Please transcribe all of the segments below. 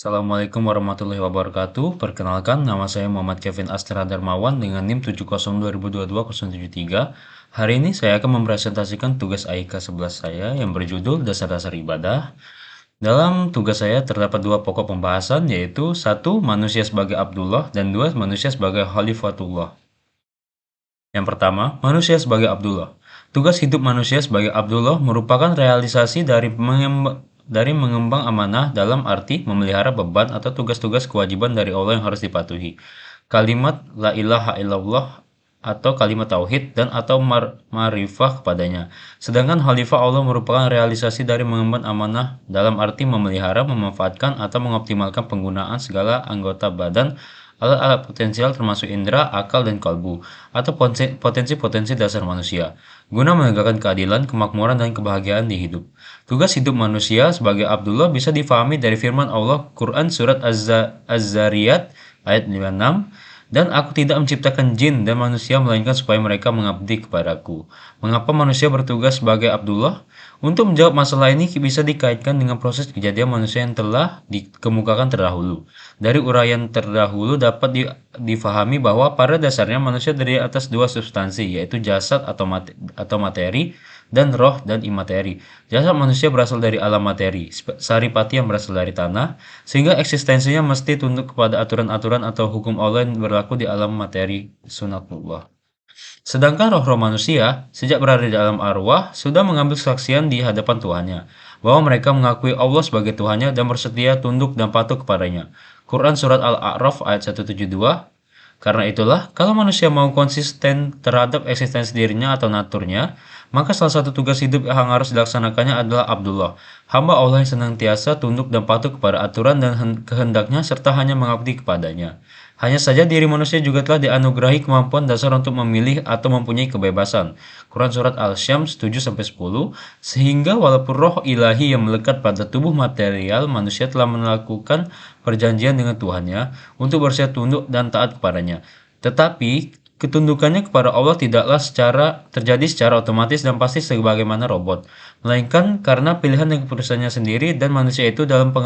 Assalamualaikum warahmatullahi wabarakatuh. Perkenalkan, nama saya Muhammad Kevin Astra Darmawan dengan NIM 7020220773. Hari ini saya akan mempresentasikan tugas AIK 11 saya yang berjudul Dasar-Dasar Ibadah. Dalam tugas saya terdapat dua pokok pembahasan, yaitu satu, manusia sebagai Abdullah, dan dua, manusia sebagai Khalifatullah. Yang pertama, manusia sebagai Abdullah. Tugas hidup manusia sebagai Abdullah merupakan realisasi dari mengembang amanah dalam arti memelihara beban atau tugas-tugas kewajiban dari Allah yang harus dipatuhi. Kalimat la ilaha illallah atau kalimat tauhid dan atau marifah kepadanya. Sedangkan khalifah Allah merupakan realisasi dari mengemban amanah dalam arti memelihara, memanfaatkan atau mengoptimalkan penggunaan segala anggota badan alat-alat potensial termasuk indera, akal, dan kalbu, atau potensi-potensi dasar manusia, guna menegakkan keadilan, kemakmuran, dan kebahagiaan di hidup. Tugas hidup manusia sebagai Abdullah bisa difahami dari firman Allah Quran Surat Az-Zariyat ayat 56, dan aku tidak menciptakan jin dan manusia melainkan supaya mereka mengabdi kepadaku. Mengapa manusia bertugas sebagai Abdullah? Untuk menjawab masalah ini bisa dikaitkan dengan proses kejadian manusia yang telah dikemukakan terdahulu. Dari uraian terdahulu dapat difahami bahwa pada dasarnya manusia terdiri atas dua substansi, yaitu jasad atau materi, dan roh dan imateri. Jasad manusia berasal dari alam materi, saripati yang berasal dari tanah, sehingga eksistensinya mesti tunduk kepada aturan-aturan atau hukum Allah yang berlaku di alam materi sunatullah. Sedangkan roh-roh manusia, sejak berada di alam arwah, sudah mengambil kesaksian di hadapan Tuhannya, bahwa mereka mengakui Allah sebagai Tuhannya dan bersedia tunduk dan patuh kepadanya. Quran Surat Al-A'raf ayat 172. Karena itulah, kalau manusia mau konsisten terhadap eksistensi dirinya atau naturnya, maka salah satu tugas hidup yang harus dilaksanakannya adalah Abdullah, hamba Allah yang senantiasa tunduk dan patuh kepada aturan dan kehendaknya serta hanya mengabdi kepadanya. Hanya saja diri manusia juga telah dianugerahi kemampuan dasar untuk memilih atau mempunyai kebebasan. Quran Surat Al-Syams 7-10, sehingga walaupun roh ilahi yang melekat pada tubuh material, manusia telah melakukan perjanjian dengan Tuhannya untuk bersedia tunduk dan taat kepadanya. Tetapi ketundukannya kepada Allah tidaklah terjadi secara otomatis dan pasti sebagaimana robot, melainkan karena pilihan dan keputusannya sendiri, dan manusia itu dalam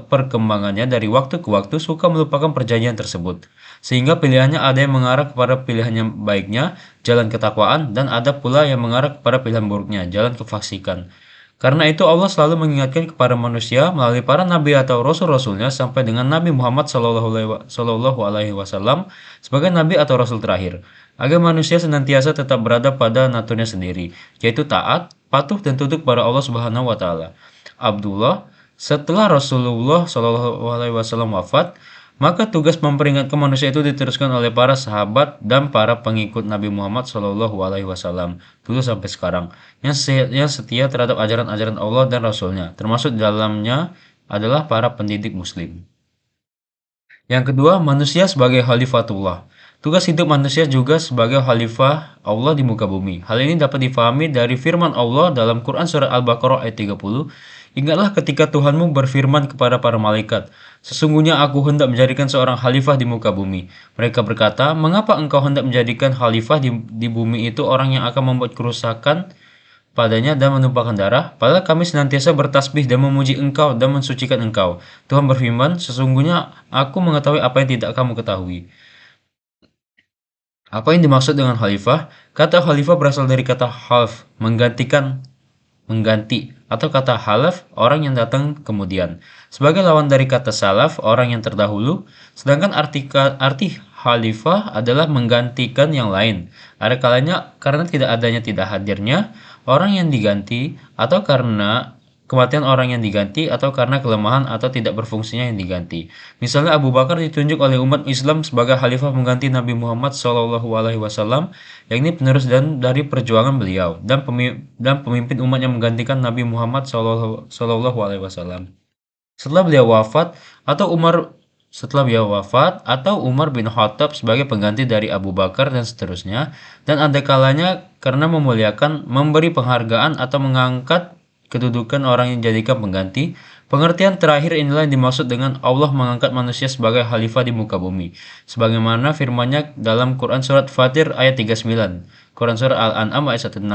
perkembangannya dari waktu ke waktu suka melupakan perjanjian tersebut. Sehingga pilihannya ada yang mengarah kepada pilihannya baiknya, jalan ketakwaan, dan ada pula yang mengarah kepada pilihan buruknya, jalan kefasikan. Karena itu Allah selalu mengingatkan kepada manusia melalui para nabi atau rasul-rasulnya sampai dengan Nabi Muhammad Sallallahu Alaihi Wasallam sebagai nabi atau rasul terakhir, agar manusia senantiasa tetap berada pada naturnya sendiri, yaitu taat, patuh, dan tunduk pada Allah Subhanahu Wa Taala. Abdullah, setelah Rasulullah Shallallahu Alaihi Wasallam wafat, maka tugas memperingatkan manusia itu diteruskan oleh para sahabat dan para pengikut Nabi Muhammad Shallallahu Alaihi Wasallam dulu sampai sekarang, yang setia terhadap ajaran-ajaran Allah dan Rasulnya, termasuk dalamnya adalah para pendidik Muslim. Yang kedua, manusia sebagai khalifatullah. Tugas hidup manusia juga sebagai khalifah Allah di muka bumi. Hal ini dapat difahami dari firman Allah dalam Quran Surat Al-Baqarah ayat 30. Ingatlah ketika Tuhanmu berfirman kepada para malaikat, sesungguhnya aku hendak menjadikan seorang khalifah di muka bumi. Mereka berkata, mengapa engkau hendak menjadikan khalifah di bumi itu orang yang akan membuat kerusakan padanya dan menumpahkan darah? Padahal kami senantiasa bertasbih dan memuji engkau dan mensucikan engkau. Tuhan berfirman, sesungguhnya aku mengetahui apa yang tidak kamu ketahui. Apa yang dimaksud dengan khalifah? Kata khalifah berasal dari kata khalf, mengganti, atau kata halaf, orang yang datang kemudian. Sebagai lawan dari kata salaf, orang yang terdahulu, sedangkan arti khalifah adalah menggantikan yang lain. Ada kalanya karena tidak hadirnya orang yang diganti, atau karena kematian orang yang diganti, atau karena kelemahan atau tidak berfungsinya yang diganti. Misalnya Abu Bakar ditunjuk oleh umat Islam sebagai khalifah mengganti Nabi Muhammad SAW, yakni penerus dari perjuangan beliau, dan pemimpin umat yang menggantikan Nabi Muhammad SAW. Setelah beliau wafat, atau Umar bin Khattab sebagai pengganti dari Abu Bakar dan seterusnya, dan ada kalanya karena memuliakan, memberi penghargaan, atau mengangkat kedudukan orang yang dijadikan pengganti. Pengertian terakhir inilah yang dimaksud dengan Allah mengangkat manusia sebagai khalifah di muka bumi, sebagaimana firman-Nya dalam Quran Surat Fatir ayat 39, Quran Surat Al-An'am ayat 165,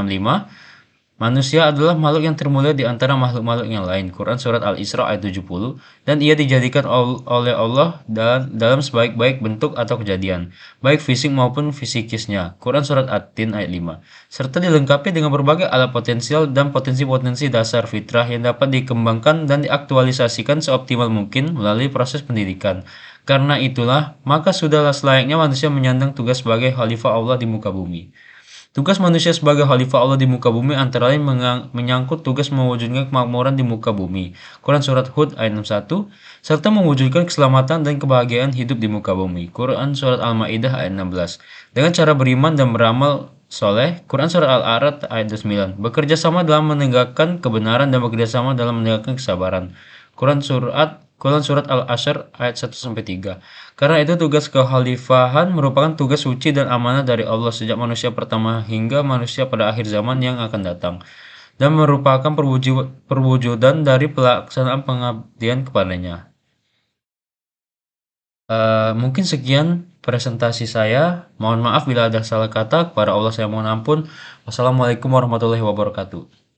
Manusia adalah makhluk yang termulia di antara makhluk-makhluk yang lain. Quran Surat Al-Isra ayat 70. Dan ia dijadikan oleh Allah dalam sebaik-baik bentuk atau kejadian, baik fisik maupun fisikisnya. Quran Surat At-Tin ayat 5. Serta dilengkapi dengan berbagai alat potensial dan potensi-potensi dasar fitrah yang dapat dikembangkan dan diaktualisasikan seoptimal mungkin melalui proses pendidikan. Karena itulah, maka sudahlah selayaknya manusia menyandang tugas sebagai khalifah Allah di muka bumi. Tugas manusia sebagai khalifah Allah di muka bumi antara lain menyangkut tugas mewujudkan kemakmuran di muka bumi. Quran Surat Hud ayat 61, serta mewujudkan keselamatan dan kebahagiaan hidup di muka bumi. Quran Surat Al-Ma'idah ayat 16. Dengan cara beriman dan beramal soleh. Quran Surat Al-A'raf ayat 29. Bekerja sama dalam menegakkan kebenaran dan bekerja sama dalam menegakkan kesabaran. Quran Surat Al-Asr ayat 1-3. Karena itu tugas kekhalifahan merupakan tugas suci dan amanah dari Allah sejak manusia pertama hingga manusia pada akhir zaman yang akan datang, dan merupakan perwujudan dari pelaksanaan pengabdian kepadanya. Mungkin sekian presentasi saya. Mohon maaf bila ada salah kata. Kepada Allah saya mohon ampun. Wassalamualaikum warahmatullahi wabarakatuh.